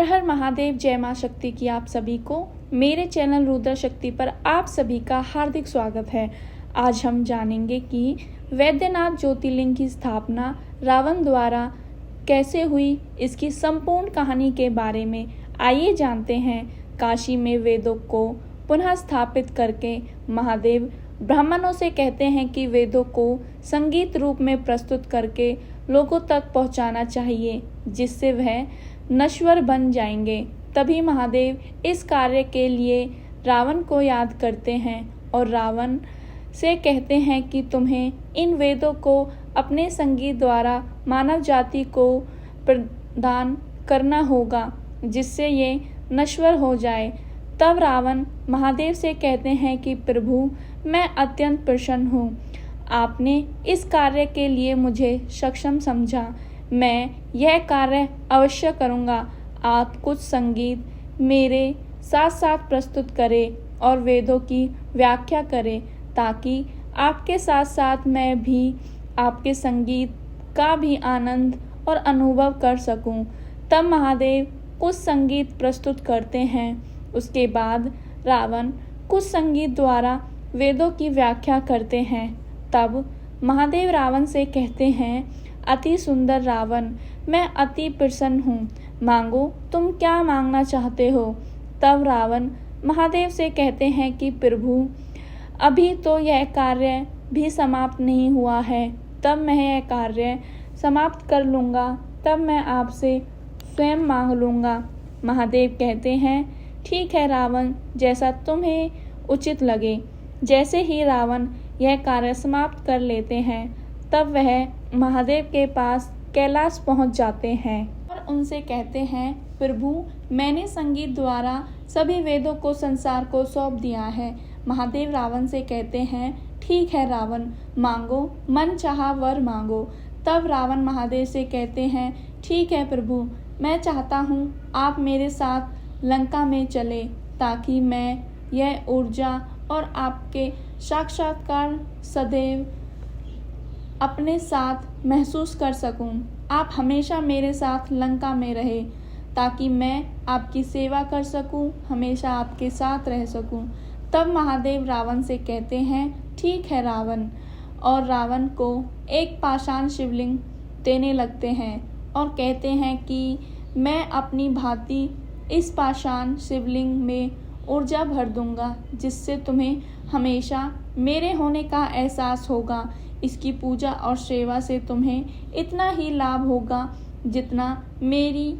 हर हर महादेव, जय मां शक्ति की आप सभी को मेरे चैनल रुद्र शक्ति पर आप सभी का हार्दिक स्वागत है। आज हम जानेंगे कि वैद्यनाथ ज्योतिर्लिंग की स्थापना रावण द्वारा कैसे हुई, इसकी संपूर्ण कहानी के बारे में आइए जानते हैं। काशी में वेदों को पुनः स्थापित करके महादेव ब्राह्मणों से कहते हैं कि वेदों को संगीत रूप में प्रस्तुत करके लोगों तक पहुंचाना चाहिए, जिससे वह नश्वर बन जाएंगे। तभी महादेव इस कार्य के लिए रावण को याद करते हैं और रावण से कहते हैं कि तुम्हें इन वेदों को अपने संगीत द्वारा मानव जाति को प्रदान करना होगा, जिससे ये नश्वर हो जाए। तब रावण महादेव से कहते हैं कि प्रभु, मैं अत्यंत प्रसन्न हूँ। आपने इस कार्य के लिए मुझे सक्षम समझा। मैं यह कार्य अवश्य करूँगा। आप कुछ संगीत मेरे साथ साथ प्रस्तुत करें और वेदों की व्याख्या करें, ताकि आपके साथ साथ मैं भी आपके संगीत का भी आनंद और अनुभव कर सकूं। तब महादेव कुछ संगीत प्रस्तुत करते हैं। उसके बाद रावण कुछ संगीत द्वारा वेदों की व्याख्या करते हैं। तब महादेव रावण से कहते हैं, अति सुंदर रावण, मैं अति प्रसन्न हूँ। मांगो, तुम क्या मांगना चाहते हो। तब रावण महादेव से कहते हैं कि प्रभु, अभी तो यह कार्य भी समाप्त नहीं हुआ है। तब मैं यह कार्य समाप्त कर लूँगा, तब मैं आपसे स्वयं मांग लूँगा। महादेव कहते हैं, ठीक है रावण, जैसा तुम्हें उचित लगे। जैसे ही रावण यह कार्य समाप्त कर लेते हैं, तब वह महादेव के पास कैलाश पहुंच जाते हैं और उनसे कहते हैं, प्रभु, मैंने संगीत द्वारा सभी वेदों को संसार को सौंप दिया है। महादेव रावण से कहते हैं, ठीक है रावण, मांगो, मन चाहा वर मांगो। तब रावण महादेव से कहते हैं, ठीक है प्रभु, मैं चाहता हूँ आप मेरे साथ लंका में चले, ताकि मैं यह ऊर्जा और आपके साक्षात्कार सदैव अपने साथ महसूस कर सकूं। आप हमेशा मेरे साथ लंका में रहे, ताकि मैं आपकी सेवा कर सकूं, हमेशा आपके साथ रह सकूं। तब महादेव रावण से कहते हैं, ठीक है रावण, और रावण को एक पाषाण शिवलिंग देने लगते हैं और कहते हैं कि मैं अपनी भांति इस पाषाण शिवलिंग में ऊर्जा भर दूंगा, जिससे तुम्हें हमेशा मेरे होने का एहसास होगा। इसकी पूजा और सेवा से तुम्हें इतना ही लाभ होगा जितना मेरी,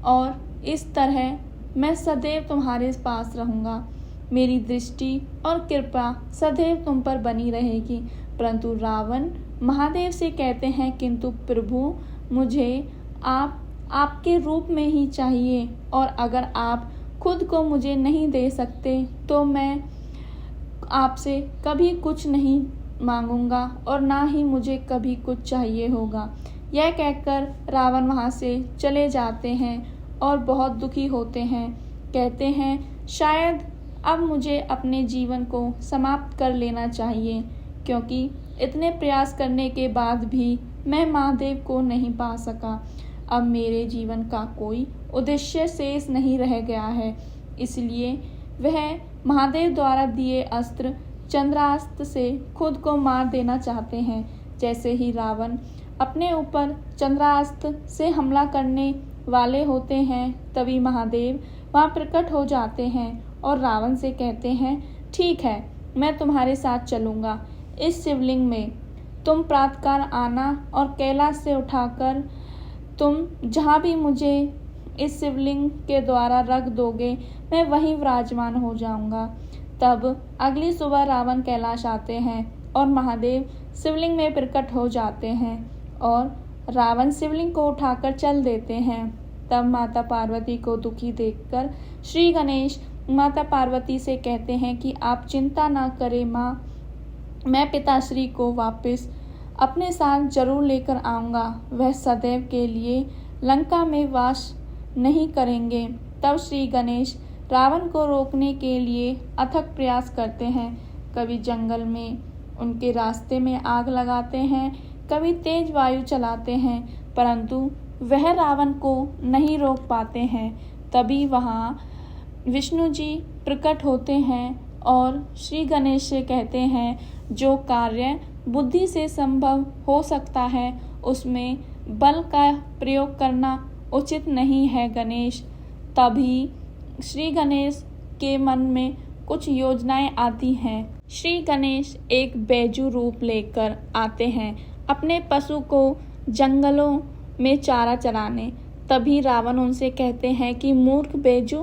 और इस तरह मैं सदैव तुम्हारे पास रहूँगा। मेरी दृष्टि और कृपा सदैव तुम पर बनी रहेगी। परंतु रावण महादेव से कहते हैं, किंतु प्रभु, मुझे आपके रूप में ही चाहिए, और अगर आप खुद को मुझे नहीं दे सकते तो मैं आपसे कभी कुछ नहीं मांगूंगा और ना ही मुझे कभी कुछ चाहिए होगा। यह कहकर रावण वहाँ से चले जाते हैं और बहुत दुखी होते हैं। कहते हैं, शायद अब मुझे अपने जीवन को समाप्त कर लेना चाहिए, क्योंकि इतने प्रयास करने के बाद भी मैं महादेव को नहीं पा सका। अब मेरे जीवन का कोई उद्देश्य शेष नहीं रह गया है। इसलिए वह महादेव द्वारा दिए अस्त्र चंद्रास्त्र से खुद को मार देना चाहते हैं। जैसे ही रावण अपने ऊपर चंद्रास्त्र से हमला करने वाले होते हैं, तभी महादेव वहां प्रकट हो जाते हैं और रावण से कहते हैं, ठीक है, मैं तुम्हारे साथ चलूँगा। इस शिवलिंग में तुम प्रातःकाल आना और कैलाश से उठाकर तुम जहाँ भी मुझे इस शिवलिंग के द्वारा रख दोगे, मैं वहीं विराजमान हो जाऊंगा। तब अगली सुबह रावण कैलाश आते हैं और महादेव शिवलिंग में प्रकट हो जाते हैं और रावण शिवलिंग को उठाकर चल देते हैं। तब माता पार्वती को दुखी देखकर श्री गणेश माता पार्वती से कहते हैं कि आप चिंता ना करें माँ, मैं पिताश्री को वापस अपने साथ जरूर लेकर आऊँगा। वह सदैव के लिए लंका में वास नहीं करेंगे। तब श्री गणेश रावण को रोकने के लिए अथक प्रयास करते हैं। कभी जंगल में उनके रास्ते में आग लगाते हैं, कभी तेज वायु चलाते हैं, परंतु वह रावण को नहीं रोक पाते हैं। तभी वहाँ विष्णु जी प्रकट होते हैं और श्री गणेश से कहते हैं, जो कार्य बुद्धि से संभव हो सकता है उसमें बल का प्रयोग करना उचित नहीं है गणेश। तभी श्री गणेश के मन में कुछ योजनाएं आती हैं। श्री गणेश एक बैजू रूप लेकर आते हैं अपने पशु को जंगलों में चारा चराने। तभी रावण उनसे कहते हैं कि मूर्ख बैजू,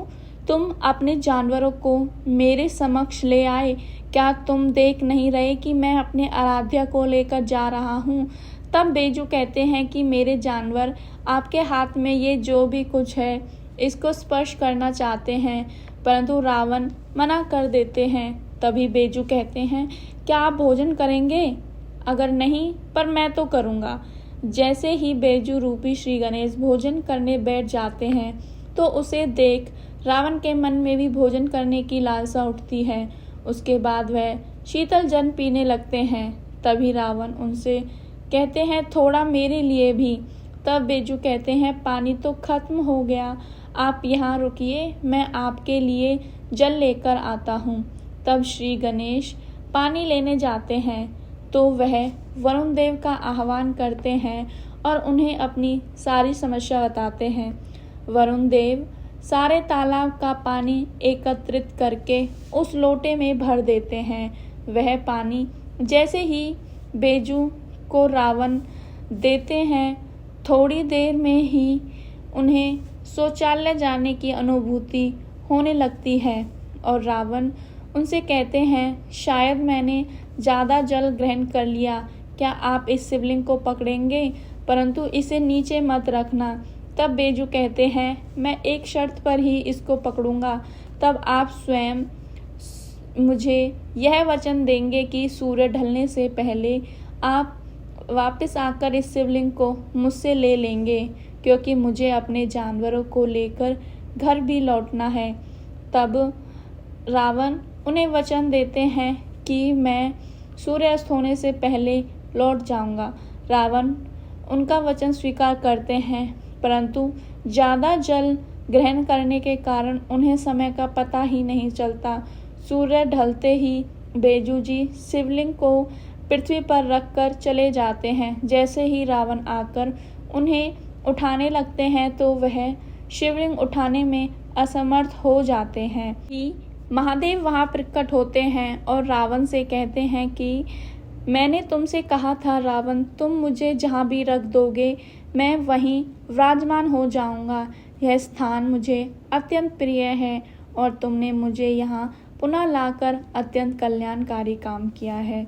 तुम अपने जानवरों को मेरे समक्ष ले आए, क्या तुम देख नहीं रहे कि मैं अपने आराध्या को लेकर जा रहा हूँ। तब बैजू कहते हैं कि मेरे जानवर आपके हाथ में ये जो भी कुछ है इसको स्पर्श करना चाहते हैं, परंतु रावण मना कर देते हैं। तभी बैजू कहते हैं, क्या आप भोजन करेंगे? अगर नहीं, पर मैं तो करूँगा। जैसे ही बैजू रूपी श्री गणेश भोजन करने बैठ जाते हैं तो उसे देख रावण के मन में भी भोजन करने की लालसा उठती है। उसके बाद वह शीतल जल पीने लगते हैं। तभी रावण उनसे कहते हैं, थोड़ा मेरे लिए भी। तब बैजू कहते हैं, पानी तो खत्म हो गया, आप यहाँ रुकिए, मैं आपके लिए जल लेकर आता हूँ। तब श्री गणेश पानी लेने जाते हैं तो वह वरुण देव का आह्वान करते हैं और उन्हें अपनी सारी समस्या बताते हैं। वरुण देव सारे तालाब का पानी एकत्रित करके उस लोटे में भर देते हैं। वह पानी जैसे ही बैजू को रावण देते हैं, थोड़ी देर में ही उन्हें शौचालय जाने की अनुभूति होने लगती है और रावण उनसे कहते हैं, शायद मैंने ज़्यादा जल ग्रहण कर लिया, क्या आप इस शिवलिंग को पकड़ेंगे, परंतु इसे नीचे मत रखना। तब बैजू कहते हैं, मैं एक शर्त पर ही इसको पकड़ूंगा। तब आप स्वयं मुझे यह वचन देंगे कि सूर्य ढलने से पहले आप वापस आकर इस शिवलिंग को मुझसे ले लेंगे, क्योंकि मुझे अपने जानवरों को लेकर घर भी लौटना है। तब रावण उन्हें वचन देते हैं कि मैं सूर्यास्त होने से पहले लौट जाऊंगा। रावण उनका वचन स्वीकार करते हैं, परंतु ज़्यादा जल ग्रहण करने के कारण उन्हें समय का पता ही नहीं चलता। सूर्य ढलते ही बैजू जी शिवलिंग को पृथ्वी पर रखकर चले जाते हैं। जैसे ही रावण आकर उन्हें उठाने लगते हैं तो वह शिवलिंग उठाने में असमर्थ हो जाते हैं कि महादेव वहां प्रकट होते हैं और रावण से कहते हैं कि मैंने तुमसे कहा था रावण, तुम मुझे जहाँ भी रख दोगे मैं वहीं विराजमान हो जाऊंगा। यह स्थान मुझे अत्यंत प्रिय है और तुमने मुझे यहाँ पुनः लाकर अत्यंत कल्याणकारी काम किया है।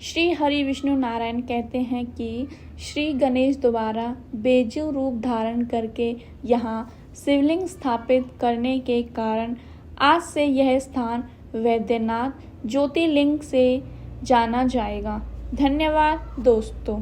श्री हरि विष्णु नारायण कहते हैं कि श्री गणेश दोबारा बैजू रूप धारण करके यहाँ शिवलिंग स्थापित करने के कारण आज से यह स्थान वैद्यनाथ ज्योतिर्लिंग से जाना जाएगा। धन्यवाद दोस्तों।